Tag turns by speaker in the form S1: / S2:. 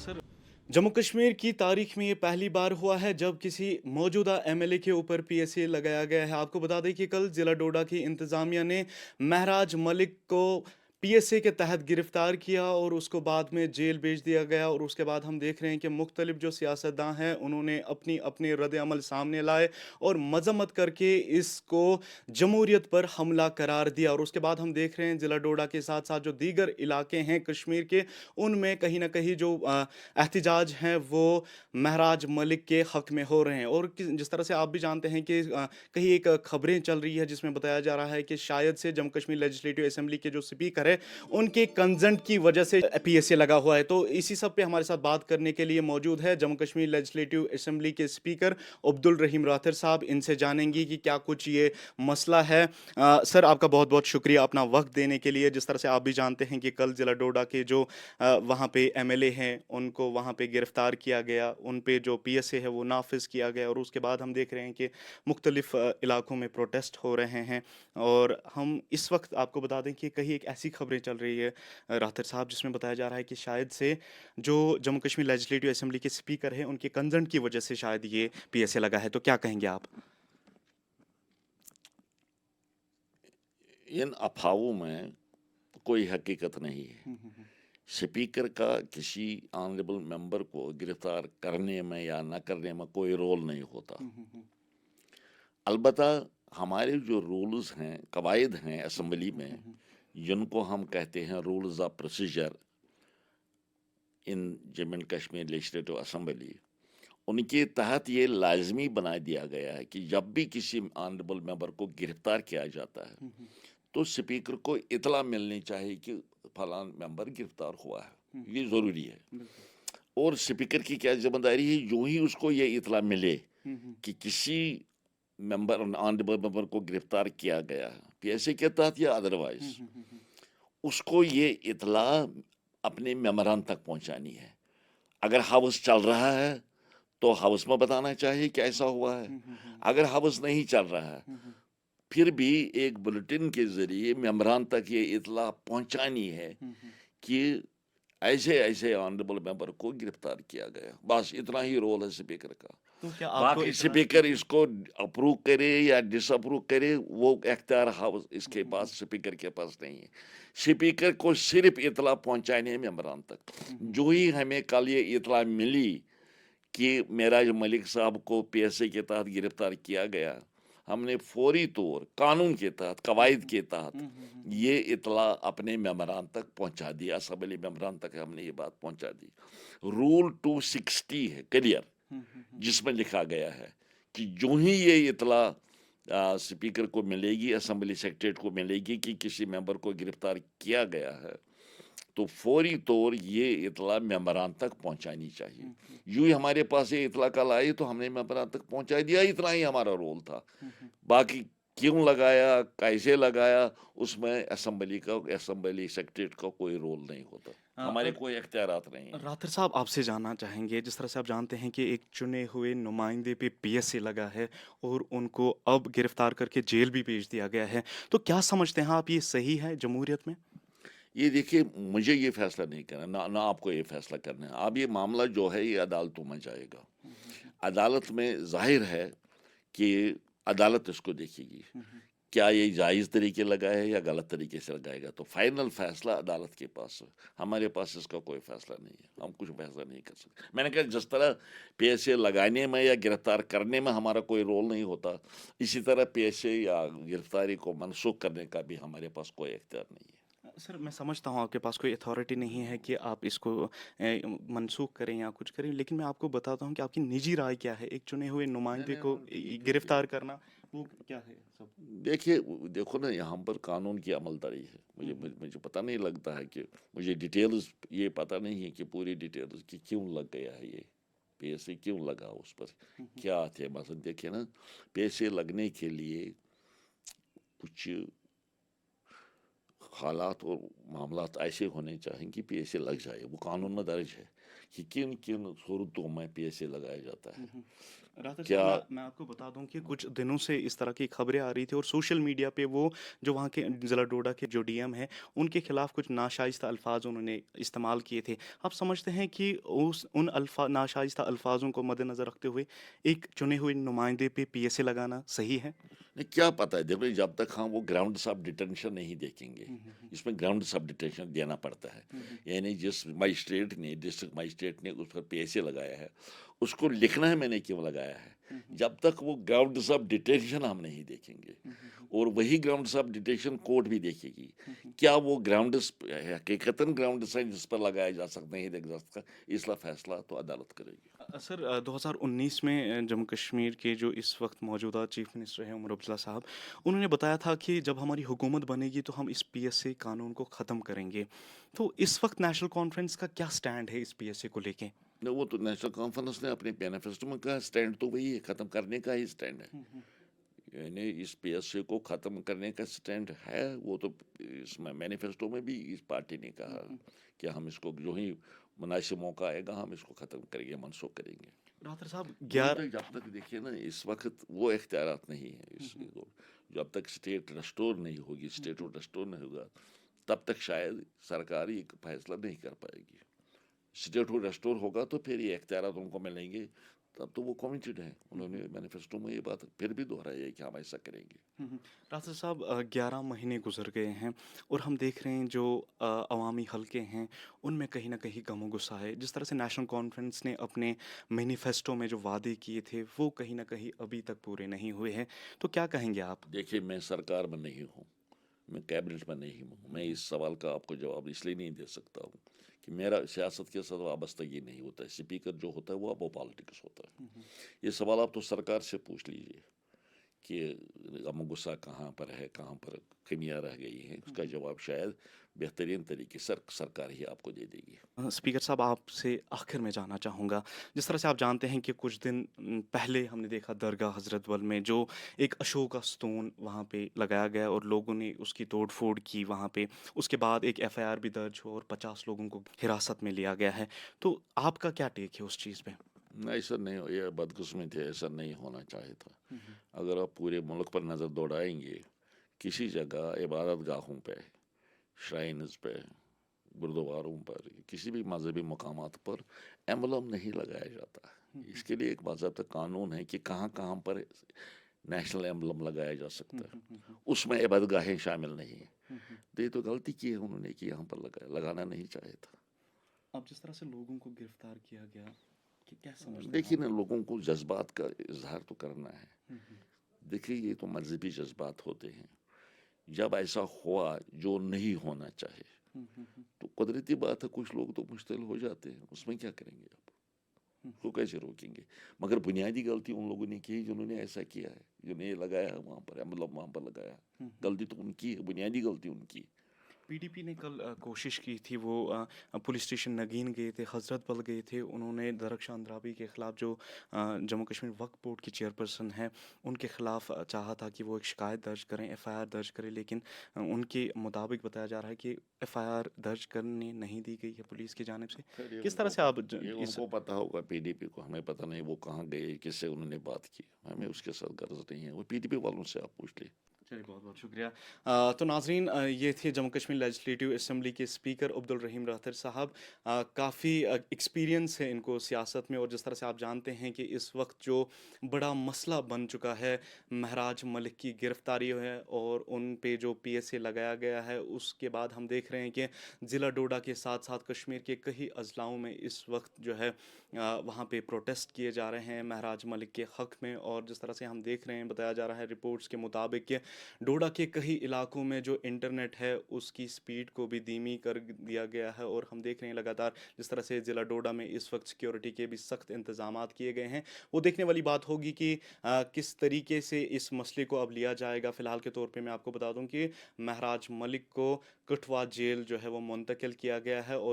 S1: Sir, Jammu Kashmir की तारीख में ये पहली बार हुआ है जब किसी मौजूदा एमएलए के ऊपर पीएसए लगाया गया है। आपको बता दें कि कल जिला डोडा की इंतजामिया ने महराज मलिक को पीएसए के तहत गिरफ्तार किया और उसको बाद में जेल भेज दिया गया। और उसके बाद हम देख रहे हैं कि मुख्तलिफ जो सियासतदान हैं उन्होंने अपनी अपने रद्द अमल सामने लाए और मजम्मत करके इसको जमहूरियत पर हमला करार दिया। और उसके बाद हम देख रहे हैं जिला डोडा के साथ साथ जो दीगर इलाके हैं कश्मीर के, उनमें कहीं ना कहीं जो एहतजाज हैं वो महराज मलिक के हक में हो रहे हैं। और जिस तरह से आप भी जानते हैं कि कहीं एक खबरें चल रही है जिसमें बताया जा रहा है कि शायद से जम्मू कश्मीर लेजिस्लेटिव असेंबली के जो स्पीकर है उनके कंसेंट की वजह से पीएसए लगा हुआ है। तो इसी सब पे हमारे साथ बात करने के लिए मौजूद है जम्मू कश्मीर लेजिस्लेटिव असेंबली के स्पीकर अब्दुल रहीम राथर साहब। इनसे जानेंगे कि क्या कुछ ये मसला है। सर, आपका बहुत बहुत शुक्रिया अपना वक्त देने के लिए। जिस तरह से आप भी जानते हैं कि कल जिला डोडा के जो वहाँ पे एमएलए हैं उनको वहाँ पे गिरफ्तार किया गया, उन पे जो पीएसए है वो नाफिज किया गया। और उसके बाद हम देख रहे हैं कि मुख्तलिफ इलाकों में प्रोटेस्ट हो रहे हैं। और हम इस वक्त आपको बता दें कि कहीं एक ऐसी खबरें चल रही है राहतर साहब जिसमें बताया जा रहा है कि शायद से जो जम्मू कश्मीर लेजिस्लेटिव असेंबली के स्पीकर हैं उनके कंसेंट की वजह से शायद ये पीएसए लगा है। तो क्या कहेंगे आप?
S2: इन अफवाहों में कोई हकीकत नहीं है। स्पीकर का किसी ऑनरेबल मेंबर को गिरफ्तार करने में या न करने में कोई रोल नहीं होता। अलबत्ता हमारे जो रूल्स हैं, कवायद हैं असेंबली में, जिनको हम कहते हैं rules of procedure in Jammu and Kashmir legislative assembly, उनके तहत ये लाजमी बना दिया गया है कि जब भी किसी ऑनरेबल मेंबर को गिरफ्तार किया जाता है तो स्पीकर को इतला मिलनी चाहिए कि फलां मेंबर गिरफ्तार हुआ है। ये ज़रूरी है। और स्पीकर की क्या जिम्मेदारी है, जो ही उसको ये इतला मिले कि किसी मेंबर ऑनरेबल मेंबर को गिरफ्तार किया गया है पीएसए के तहत या अदरवाइज, उसको ये इतला अपने मेंबरान तक पहुंचानी है। अगर हाउस चल रहा है तो हाउस में बताना चाहिए कि ऐसा हुआ है। अगर हाउस नहीं चल रहा है फिर भी एक बुलेटिन के जरिए मेंबरान तक ये इतला पहुंचानी है कि ऐसे ऐसे ऑनरेबल मेंबर को गिरफ्तार किया गया। बस इतना ही रोल है स्पीकर का।
S1: तो क्या आपको
S2: बाकी
S1: इतना
S2: स्पीकर इसको अप्रूव करे या डिसअप्रूव करे वो इख्तियार हाउस इसके पास, स्पीकर के पास नहीं है। स्पीकर को सिर्फ इतला पहुंचाने मेंबरान तक। जो ही हमें कल ये इतला मिली कि महराज मलिक साहब को पीएसए के तहत गिरफ्तार किया गया, हमने फौरी तौर कानून के तहत, कवायद के तहत ये इतला अपने मेंबरान तक पहुंचा दिया। असेंबली मेंबरान तक हमने ये बात पहुंचा दी। रूल 260 है क्लियर, जिसमें लिखा गया है कि जो ही ये इतला स्पीकर को मिलेगी, असेंबली सेक्रेटरीट को मिलेगी कि किसी मेंबर को गिरफ्तार किया गया है, तो फौरी तौर ये इतला मेंबरान तक पहुंचानी चाहिए। यूं ही हमारे पास ये इतला कल आई तो हमने मेंबरान तक पहुंचा दिया। इतना ही हमारा रोल था। बाकी क्यों लगाया, कैसे लगाया, उसमें असेंबली सेक्रेटरीट का कोई रोल नहीं होता। हमारे कोई इख्तियारात नहीं है।
S1: राथर साहब, आपसे जानना चाहेंगे, जिस तरह से आप जानते हैं कि एक चुने हुए नुमाइंदे पे पीएसए लगा है और उनको अब गिरफ्तार करके जेल भी भेज दिया गया है, तो क्या समझते हैं आप, ये सही है जमहूरियत में?
S2: ये देखिए, मुझे ये फैसला नहीं करना, ना आपको ये फैसला करना है। अब ये मामला जो है ये अदालतों में जाएगा। अदालत में जाहिर है कि अदालत इसको देखेगी क्या ये जायज़ तरीके लगा है या गलत तरीके से लगाएगा। तो फाइनल फैसला अदालत के पास है। हमारे पास इसका कोई फैसला नहीं है। हम कुछ फैसला नहीं कर सकते। मैंने कहा जिस तरह पीएसए लगाने में या गिरफ्तार करने में हमारा कोई रोल नहीं होता, इसी तरह पीएसए या गिरफ्तारी को मनसूख करने का भी हमारे पास कोई इख्तियार नहीं है।
S1: सर, मैं समझता हूँ आपके पास कोई अथॉरिटी नहीं है कि आप इसको मनसूख करें या कुछ करें, लेकिन मैं आपको बताता हूँ कि आपकी निजी राय क्या है एक चुने हुए नुमाइंदे को गिरफ्तार करना, वो क्या है सब?
S2: देखिए, देखो ना, यहाँ पर कानून की अमलदारी है। मुझे पता नहीं लगता है कि मुझे डिटेल्स ये पता नहीं है कि पूरी डिटेल्स कि क्यों लग गया है ये पीएसए, क्यों लगा उस पर, क्या थे मसला। देखिए ना, पीएसए लगने के लिए कुछ हालात और मामलात ऐसे होने चाहिए कि पीएसए लग जाए, वो कानून में दर्ज है। کہ کن کن صورتوں میں PSA لگایا جاتا ہے.
S1: राहत साहब,
S2: کیا
S1: मैं आपको बता दूं कि कुछ दिनों से इस तरह की खबरें आ रही थी और सोशल मीडिया पे वो जो वहाँ के ज़िला डोडा के जो डीएम हैं उनके खिलाफ कुछ नाशाइस्ता अल्फाज उन्होंने इस्तेमाल किए थे. आप समझते हैं कि उस उन नाशाइस्ता अल्फाजों को मद्देनज़र रखते हुए एक चुने हुए नुमाइंदे पे पीएसए लगाना सही है?
S2: नहीं, क्या पता है, देखो जब तक हम वो ग्राउंड्स ऑफ डिटेंशन नहीं देखेंगे, इसमें ग्राउंड्स ऑफ डिटेंशन देना पड़ता है. यानी जिस मजिस्ट्रेट ने, डिस्ट्रिक्ट मजिस्ट्रेट ने उस पर PSA लगाया है, उसको लिखना है मैंने क्यों लगाया है. जब तक वो ग्राउंड्स ऑफ डिटेंशन हम नहीं देखेंगे और वही ग्राउंड्स ऑफ डिटेंशन कोर्ट भी देखेगी, क्या वो ग्राउंड्स हकीकतन ग्राउंड्स हैं जिस पर लगाया जा सकता है, नहीं देख सकता, इसका फैसला तो अदालत करेगी.
S1: सर, 2019 में जम्मू कश्मीर के जो इस वक्त मौजूदा चीफ मिनिस्टर हैं उमर अब्दुल्ला साहब, उन्होंने बताया था कि जब हमारी हुकूमत बनेगी तो हम इस पीएसए कानून को ख़त्म करेंगे. तो इस वक्त नेशनल कॉन्फ्रेंस का क्या स्टैंड है इस पीएसए को लेके?
S2: नहीं, वो तो नेशनल कॉन्फ्रेंस ने अपने मैनिफेस्टो में कहा, स्टैंड तो वही है, खत्म करने का ही स्टैंड है. यानी इस PSA को खत्म करने का स्टैंड है. वो तो इसमें मैनिफेस्टो में भी इस पार्टी ने कहा कि हम इसको जो ही मुनासिब मौका आएगा हम इसको खत्म करेंगे, मनसूख करेंगे.
S1: राठौर साहब,
S2: जब तक देखिए ना, इस वक्त वो इख्तियारात नहीं है इसको. जब तक स्टेट रेस्टोर नहीं होगी, स्टेट रेस्टोर नहीं होगा, तब तक शायद सरकार ही एक फैसला नहीं कर पाएगी. स्टेट रेस्टोर होगा तो फिर ये इख्तियारात उनको मिलेंगे, तब तो वो कमिटेड हैं. उन्होंने मैनिफेस्टो में ये बात फिर भी दोहराई है कि हम ऐसा करेंगे.
S1: राठौर साहब, 11 महीने गुजर गए हैं और हम देख रहे हैं जो अवामी हलके हैं उनमें कहीं ना कहीं गमो गुस्सा है. जिस तरह से नेशनल कॉन्फ्रेंस ने अपने मैनिफेस्टो में जो वादे किए थे वो कहीं ना कहीं अभी तक पूरे नहीं हुए हैं. तो क्या कहेंगे आप?
S2: देखिए, मैं सरकार में नहीं हूँ, मैं कैबिनेट में नहीं हूँ. मैं इस सवाल का आपको जवाब इसलिए नहीं दे सकता हूँ कि मेरा सियासत के साथ वाबस्तगी नहीं होता है. स्पीकर जो होता है वो पॉलिटिक्स होता है. ये सवाल आप तो सरकार से पूछ लीजिए कि गम गुस्सा कहाँ पर है, कहाँ पर कमियाँ रह गई हैं. उसका जवाब शायद बेहतरीन तरीके से सरकार ही आपको दे देगी.
S1: स्पीकर साहब, आपसे आखिर में जानना चाहूँगा, जिस तरह से आप जानते हैं कि कुछ दिन पहले हमने देखा दरगाह हजरत बल में जो एक अशोक का स्टोन वहाँ पे लगाया गया और लोगों ने उसकी तोड़ फोड़ की वहाँ पे. उसके बाद एक एफआईआर भी दर्ज हो और 50 लोगों को हिरासत में लिया गया है. तो आपका क्या टेक है उस चीज़ पे?
S2: ऐसा नहीं हो, ये बदकिस्मती है, ऐसा नहीं होना चाहिए था. अगर आप पूरे मुल्क पर नज़र दौड़ाएंगे, किसी जगह इबादत गाहों पे, श्राइन्स पे, गुरुद्वारों पर, किसी भी मजहबी मकामात पर एम्बलम नहीं लगाया जाता. इसके लिए एक बाज़ाब्ता कानून है कि कहाँ कहाँ पर नेशनल एम्बलम लगाया जा सकता है. उसमें इबादत गाहें शामिल नहीं है. तो ये तो गलती की है उन्होंने कि यहाँ पर लगाना नहीं चाहिए था.
S1: अब जिस तरह से लोगों को गिरफ्तार किया गया, कि क्या समझते हैं
S2: देखिए ना, लोगों को जज्बात का इजहार तो करना है. देखिए, ये तो मजहबी जज्बात होते हैं. जब ऐसा हुआ जो नहीं होना चाहिए तो कुदरती बात है, कुछ लोग तो मुश्तिल हो जाते हैं. उसमें क्या करेंगे आप, उसको कैसे रोकेंगे. मगर बुनियादी गलती उन लोगों ने की जिन्होंने ऐसा किया है, जिन्होंने लगाया वहाँ पर, मतलब वहाँ पर लगाया. गलती तो उनकी है, बुनियादी गलती उनकी.
S1: पीडीपी ने कल कोशिश की थी, वो पुलिस स्टेशन नगीन गए थे, हजरत बल गए थे. उन्होंने दरख्शान अंद्राबी के ख़िलाफ़ जो जम्मू कश्मीर वक्फ बोर्ड की चेयरपर्सन है उनके ख़िलाफ़ चाहा था कि वो एक शिकायत दर्ज करें, एफआईआर दर्ज करें. लेकिन उनके मुताबिक बताया जा रहा है कि एफआईआर दर्ज करने नहीं दी गई है पुलिस की जानिब से. किस तरह से आप
S2: ये उनको पता होगा, PDP को. हमें पता नहीं वो कहाँ गए, किससे उन्होंने बात की. हमें उसके साथ गर्ज नहीं है. वो PDP वालों से आप पूछ लें.
S1: चलिए, बहुत बहुत शुक्रिया. तो नाजरीन, ये थे जम्मू कश्मीर लेजिस्लेटिव असम्बली के स्पीकर अब्दुल रहीम राठौर साहब. काफ़ी एक्सपीरियंस है इनको सियासत में और जिस तरह से आप जानते हैं कि इस वक्त जो बड़ा मसला बन चुका है महराज मलिक की गिरफ्तारी है और उन पे जो PSA लगाया गया है, उसके बाद हम देख रहे हैं कि ज़िला डोडा के साथ साथ कश्मीर के कई अजलाओं में इस वक्त जो है वहाँ पे प्रोटेस्ट किए जा रहे हैं महराज मलिक के हक़ में. और जिस तरह से हम देख रहे हैं, बताया जा रहा है रिपोर्ट्स के मुताबिक कि डोडा के कई इलाकों में जो इंटरनेट है उसकी स्पीड को भी धीमी कर दिया गया है. और हम देख रहे हैं लगातार जिस तरह से ज़िला डोडा में इस वक्त सिक्योरिटी के भी सख्त इंतजामात किए गए हैं. वो देखने वाली बात होगी कि किस तरीके से इस मसले को अब लिया जाएगा. फ़िलहाल के तौर पे मैं आपको बता दूं कि महराज मलिक को कठवा जेल जो है वो मुंतकिल किया गया है और